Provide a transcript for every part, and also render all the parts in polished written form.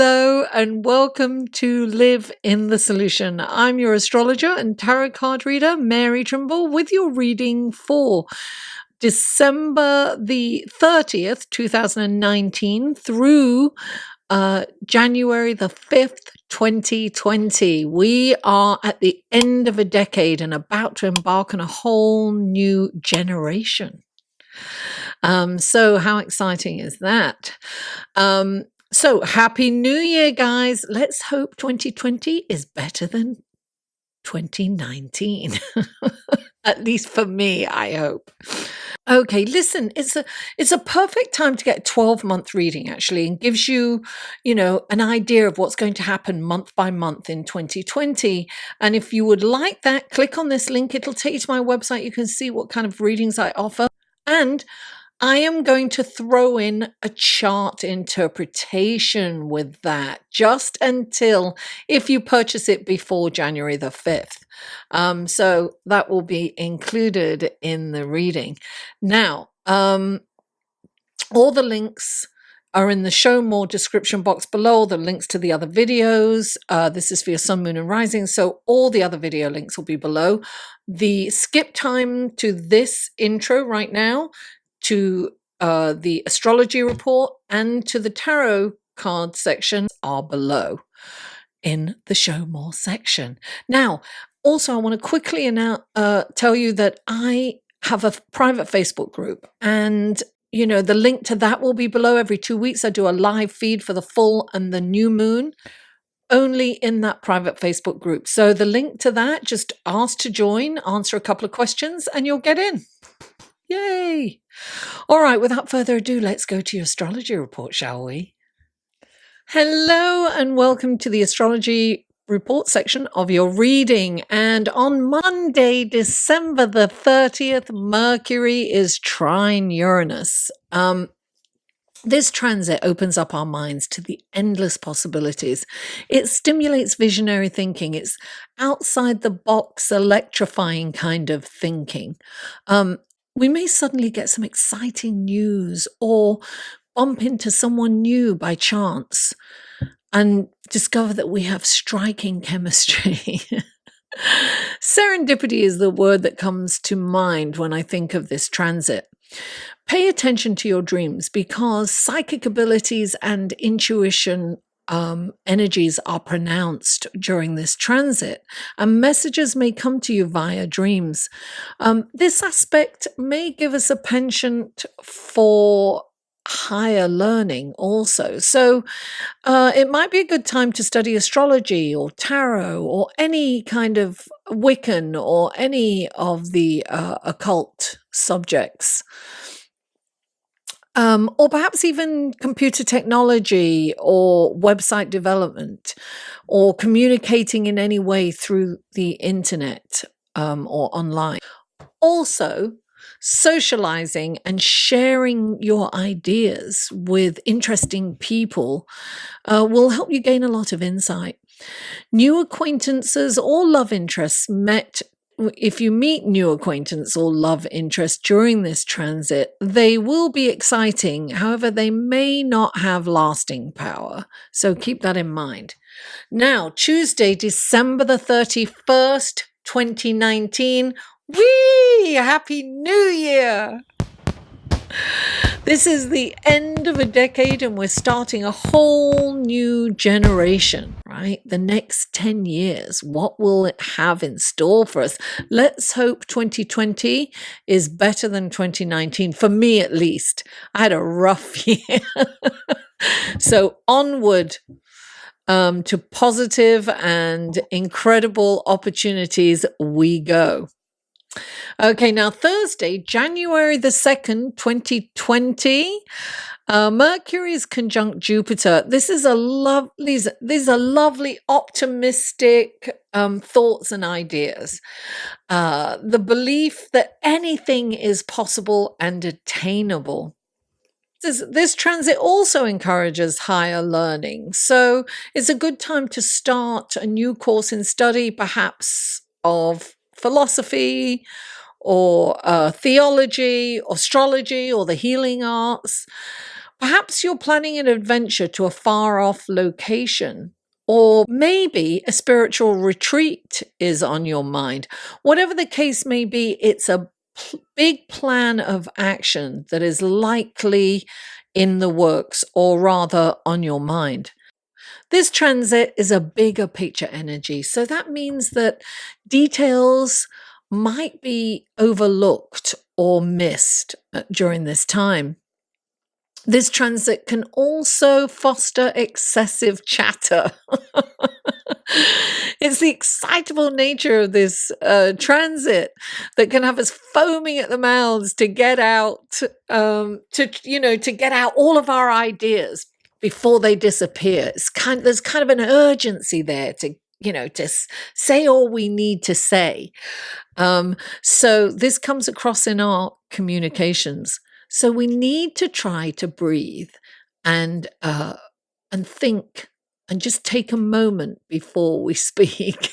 Hello and welcome to Live in the Solution. I'm your astrologer and tarot card reader, Mary Trimble, with your reading for December the 30th, 2019 through January the 5th, 2020. We are at the end of a decade and about to embark on a whole new generation. So how exciting is that? So happy New Year, guys. Let's hope 2020 is better than 2019. At least for me, I hope. Okay, listen, it's a perfect time to get a 12-month reading, actually, and gives you, an idea of what's going to happen month by month in 2020. And if you would like that, click on this link. It'll take you to my website. You can see what kind of readings I offer. And I am going to throw in a chart interpretation with that just until if you purchase it before January the 5th. So that will be included in the reading. Now, all the links are in the show more description box below, the links to the other videos. This is for your sun, moon, and rising. So all the other video links will be below. The skip time to this intro right now, to the astrology report and to the tarot card section are below in the show more section. Now, also, I want to quickly tell you that I have a private Facebook group, and the link to that will be below. Every 2 weeks, I do a live feed for the full and the new moon, only in that private Facebook group. So the link to that, just ask to join, answer a couple of questions, and you'll get in. Yay! All right, without further ado, let's go to your astrology report, shall we? Hello and welcome to the astrology report section of your reading. And on Monday, December the 30th, Mercury is trine Uranus. This transit opens up our minds to the endless possibilities. It stimulates visionary thinking. It's outside the box, electrifying kind of thinking. We may suddenly get some exciting news or bump into someone new by chance and discover that we have striking chemistry. Serendipity is the word that comes to mind when I think of this transit. Pay attention to your dreams because psychic abilities and intuition energies are pronounced during this transit, and messages may come to you via dreams. This aspect may give us a penchant for higher learning also. So it might be a good time to study astrology or tarot or any kind of Wiccan or any of the occult subjects. Or perhaps even computer technology or website development or communicating in any way through the internet or online. Also, socializing and sharing your ideas with interesting people will help you gain a lot of insight. New acquaintances or love interests met. If you meet new acquaintance or love interest during this transit, they will be exciting. However, they may not have lasting power. So keep that in mind. Now, Tuesday, December the 31st, 2019. Whee! Happy New Year! This is the end of a decade and we're starting a whole new generation, right? The next 10 years, what will it have in store for us? Let's hope 2020 is better than 2019, for me at least. I had a rough year. So onward to positive and incredible opportunities we go. Okay, now Thursday, January the 2nd, 2020, Mercury is conjunct Jupiter. These are lovely, optimistic thoughts and ideas. The belief that anything is possible and attainable. This transit also encourages higher learning. So it's a good time to start a new course in study, perhaps of philosophy or theology, astrology, or the healing arts. Perhaps you're planning an adventure to a far off location, or maybe a spiritual retreat is on your mind. Whatever the case may be, it's a big plan of action that is likely in the works, or rather on your mind. This transit is a bigger picture energy. So that means that details might be overlooked or missed during this time. This transit can also foster excessive chatter. It's the excitable nature of this transit that can have us foaming at the mouths to get out, to get out all of our ideas before they disappear. There's kind of an urgency there to say all we need to say. So this comes across in our communications. So we need to try to breathe and think and just take a moment before we speak.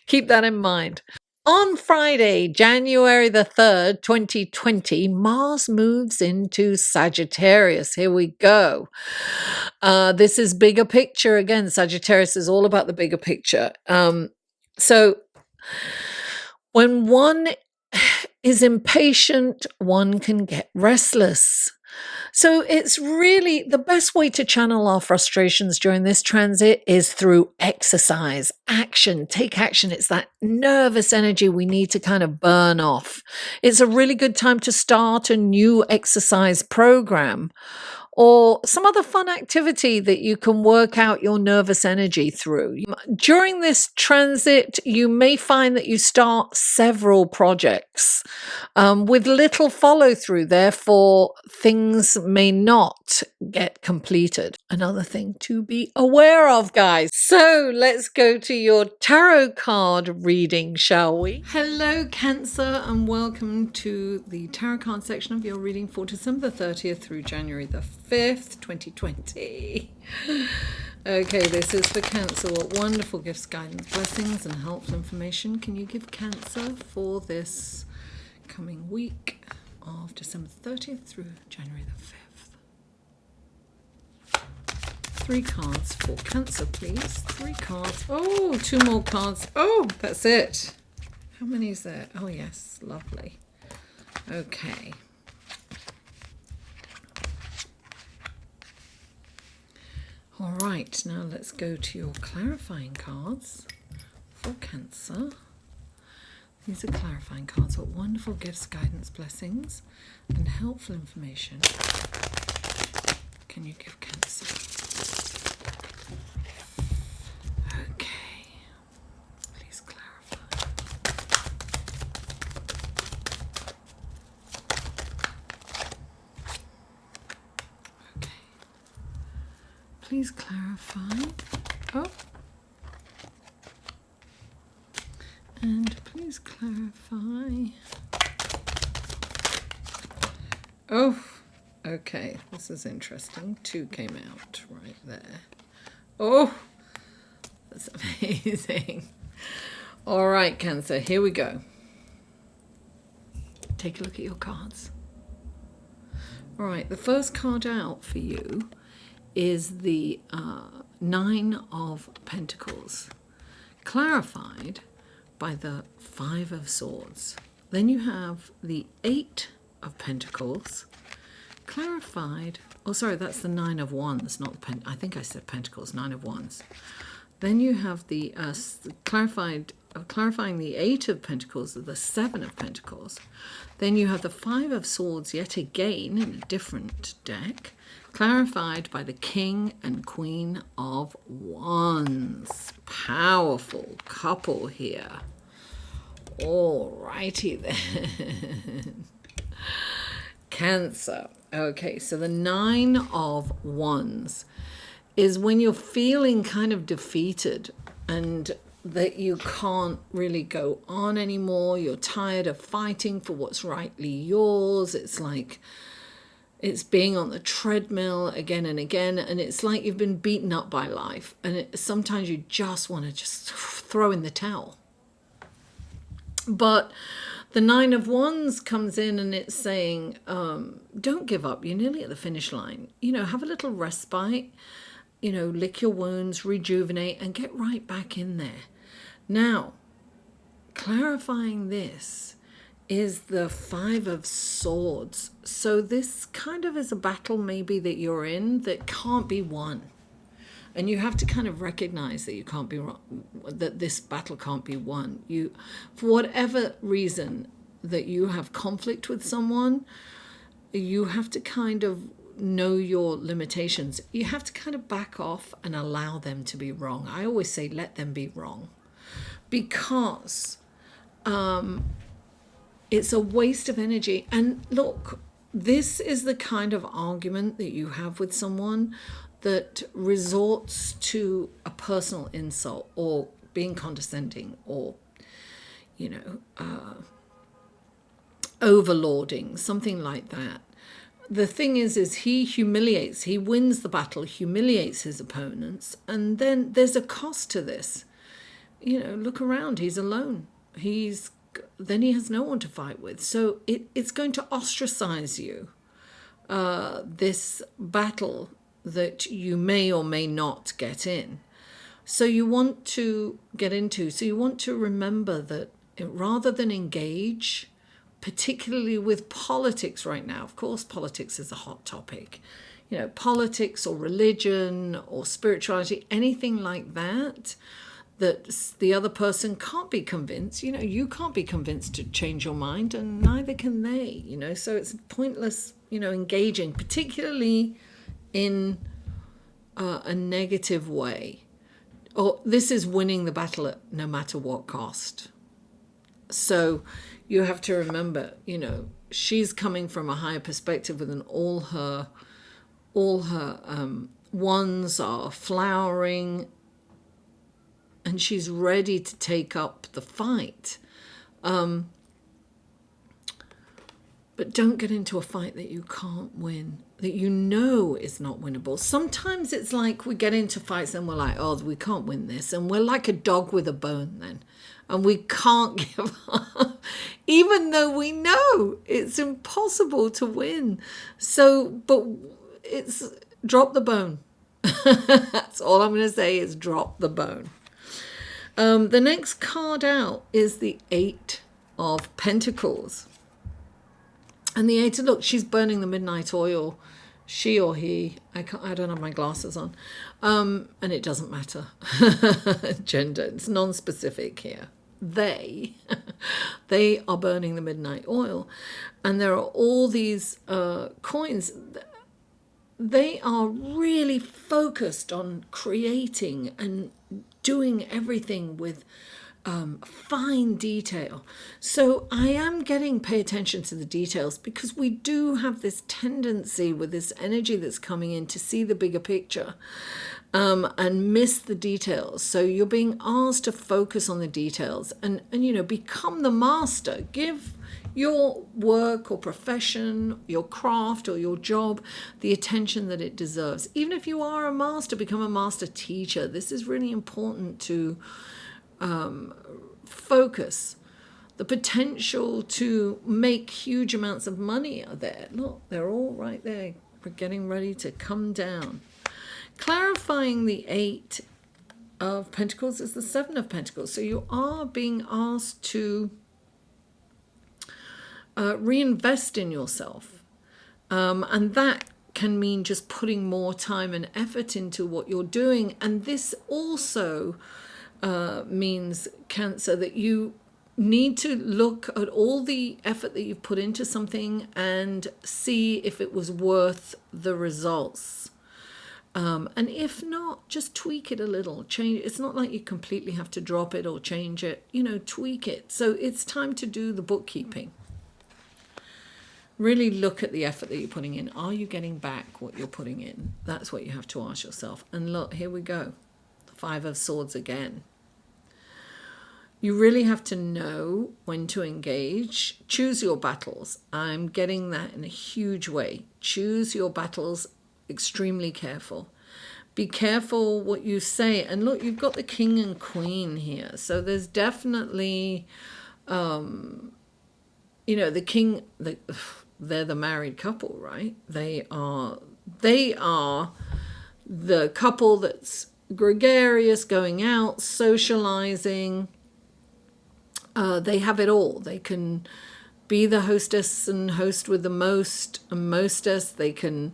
Keep that in mind. On Friday, January the 3rd, 2020, Mars moves into Sagittarius. Here we go. This is bigger picture. Again, Sagittarius is all about the bigger picture. So when one is impatient, one can get restless. So it's really the best way to channel our frustrations during this transit is through exercise, action, take action. It's that nervous energy we need to kind of burn off. It's a really good time to start a new exercise program or some other fun activity that you can work out your nervous energy through. During this transit, you may find that you start several projects with little follow through. Therefore, things may not get completed. Another thing to be aware of, guys. So let's go to your tarot card reading, shall we? Hello, Cancer, and welcome to the tarot card section of your reading for December the 30th through January the 5th, 2020. Okay, this is for Cancer. What wonderful gifts, guidance, blessings, and helpful information can you give Cancer for this coming week of December 30th through January the 5th? 3 cards for Cancer, please. 3 cards. Oh, 2 more cards. Oh, that's it. How many is there? Oh, yes. Lovely. Okay. All right, now let's go to your clarifying cards for Cancer. These are clarifying cards. What wonderful gifts, guidance, blessings, and helpful information can you give Cancer? Okay, please clarify. Okay. Please clarify. Oh. And please clarify. Oh, okay. This is interesting. 2 came out right there. Oh, that's amazing. All right, Cancer, here we go. Take a look at your cards. All right, the first card out for you is the 9 of Pentacles, clarified by the 5 of Swords. Then you have the 8 of Pentacles, clarified. Oh, sorry, that's the 9 of Wands, not the I think I said Pentacles, 9 of Wands. Then you have the clarifying the 8 of Pentacles, the 7 of Pentacles. Then you have the 5 of Swords yet again in a different deck, clarified by the King and Queen of Wands. Powerful couple here. All righty then. Cancer. Okay, so the 9 of Wands is when you're feeling kind of defeated and that you can't really go on anymore. You're tired of fighting for what's rightly yours. It's like it's being on the treadmill again and again, and it's like you've been beaten up by life, and sometimes you just want to just throw in the towel. But The Nine of Wands comes in and it's saying, don't give up. You're nearly at the finish line. Have a little respite, lick your wounds, rejuvenate, and get right back in there. Now, clarifying this is the Five of Swords. So this kind of is a battle maybe that you're in that can't be won. And you have to kind of recognize that you can't be wrong, that this battle can't be won. For whatever reason that you have conflict with someone, you have to kind of know your limitations. You have to kind of back off and allow them to be wrong. I always say let them be wrong, because it's a waste of energy. And look, this is the kind of argument that you have with someone that resorts to a personal insult or being condescending or, overlording, something like that. The thing is he humiliates, he wins the battle, humiliates his opponents, and then there's a cost to this. Look around, he's alone. Then he has no one to fight with. So it's going to ostracize you, this battle that you may or may not get in. So you want to get into, so you want to remember that rather than engage, particularly with politics right now, of course, politics is a hot topic, politics or religion or spirituality, anything like that, that the other person can't be convinced. You can't be convinced to change your mind, and neither can they, so it's pointless, engaging, particularly in a negative way. Or this is winning the battle at no matter what cost. So you have to remember, she's coming from a higher perspective, with all her wands are flowering, and she's ready to take up the fight. But don't get into a fight that you can't win, that is not winnable. Sometimes it's like we get into fights and we're like, oh, we can't win this. And we're like a dog with a bone then. And we can't give up, even though we know it's impossible to win. So, but it's drop the bone. That's all I'm going to say, is drop the bone. The next card out is the Eight of Pentacles. And the Eight, look, she's burning the midnight oil. She or he, I don't have my glasses on. And it doesn't matter. Gender, it's non-specific here. They are burning the midnight oil. And there are all these coins. They are really focused on creating and doing everything with fine detail. So I am getting pay attention to the details, because we do have this tendency with this energy that's coming in to see the bigger picture and miss the details. So you're being asked to focus on the details and become the master. Give your work or profession, your craft or your job, the attention that it deserves. Even if you are a master, become a master teacher. This is really important to focus. The potential to make huge amounts of money are there. Look, they're all right there. We're getting ready to come down. Clarifying the Eight of Pentacles is the Seven of Pentacles. So you are being asked to reinvest in yourself. And that can mean just putting more time and effort into what you're doing. And this also means, Cancer, that you need to look at all the effort that you've put into something and see if it was worth the results. And if not, just tweak it a little. Change. It's not like you completely have to drop it or change it. Tweak it. So it's time to do the bookkeeping. Really look at the effort that you're putting in. Are you getting back what you're putting in? That's what you have to ask yourself. And look, here we go. The Five of Swords again. You really have to know when to engage. Choose your battles. I'm getting that in a huge way. Choose your battles, extremely careful. Be careful what you say. And look, you've got the King and Queen here. So there's definitely the king, they're the married couple, right? They are the couple that's gregarious, going out, socializing. They have it all. They can be the hostess and host with the most and mostess. They can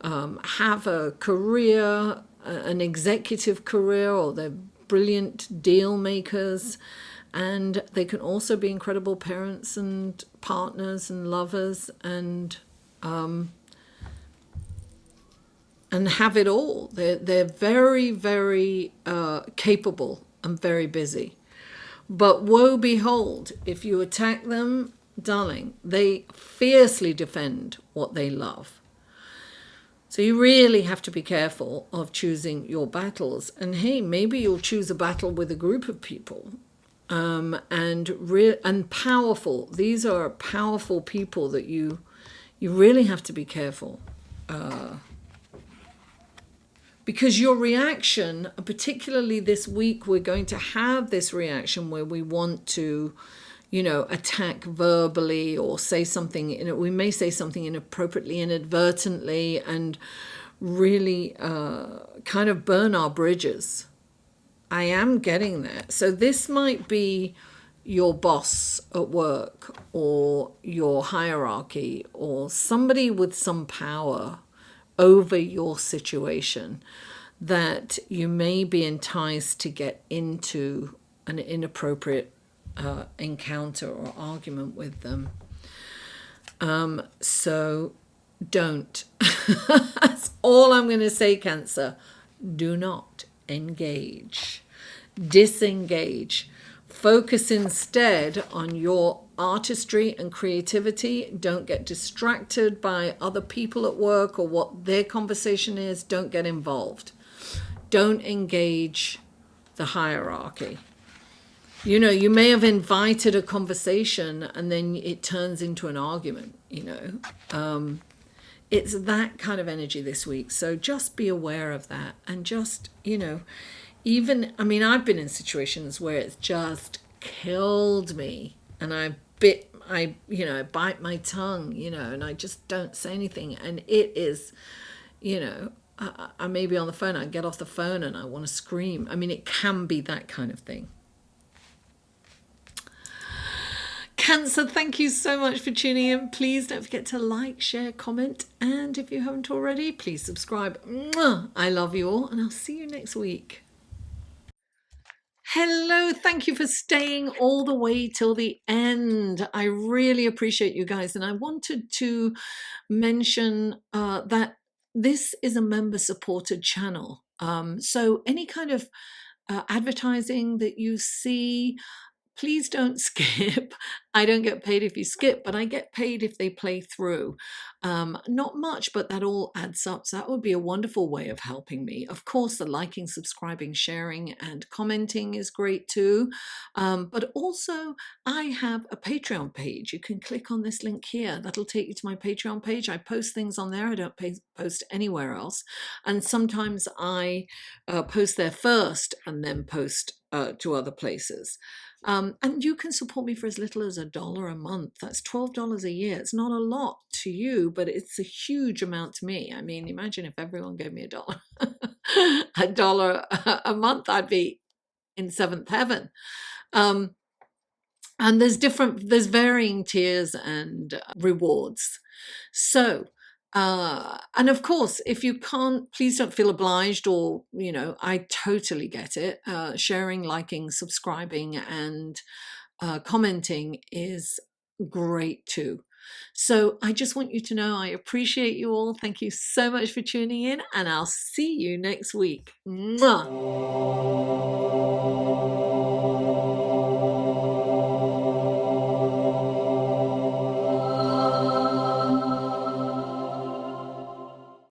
have a career, an executive career, or they're brilliant deal makers. And they can also be incredible parents and partners and lovers and have it all. They're very, very capable and very busy. But woe behold, if you attack them, darling, they fiercely defend what they love. So you really have to be careful of choosing your battles. And hey, maybe you'll choose a battle with a group of people. And powerful. These are powerful people that you really have to be careful. Because your reaction, particularly this week, we're going to have this reaction where we want to, attack verbally or say something, we may say something inappropriately, inadvertently, and really kind of burn our bridges. I am getting there. So this might be your boss at work or your hierarchy or somebody with some power over your situation that you may be enticed to get into an inappropriate encounter or argument with them. So don't. That's all I'm going to say, Cancer. Do not engage. Disengage. Focus instead on your artistry and creativity. Don't get distracted by other people at work or what their conversation is. Don't get involved. Don't engage the hierarchy. You may have invited a conversation and then it turns into an argument, It's that kind of energy this week. So just be aware of that and just, I've been in situations where it's just killed me and I bite my tongue, and I just don't say anything. And it is, I may be on the phone, I get off the phone and I want to scream. It can be that kind of thing. Cancer, thank you so much for tuning in. Please don't forget to like, share, comment, and if you haven't already, please subscribe. Mwah! I love you all, and I'll see you next week. Hello, thank you for staying all the way till the end. I really appreciate you guys, and I wanted to mention that this is a member-supported channel. So any kind of advertising that you see, please don't skip. I don't get paid if you skip, but I get paid if they play through. Not much, but that all adds up. So that would be a wonderful way of helping me. Of course, the liking, subscribing, sharing, and commenting is great too. But also, I have a Patreon page. You can click on this link here. That'll take you to my Patreon page. I post things on there. I don't post anywhere else. And sometimes I post there first and then post to other places. And you can support me for as little as $1 a month. That's $12 a year. It's not a lot to you, but it's a huge amount to me. Imagine if everyone gave me $1. $1 a month, I'd be in seventh heaven. And there's varying tiers and rewards. So, and of course, if you can't, please don't feel obliged or, I totally get it. Sharing, liking, subscribing, and commenting is great too. So I just want you to know I appreciate you all. Thank you so much for tuning in, and I'll see you next week. Mwah!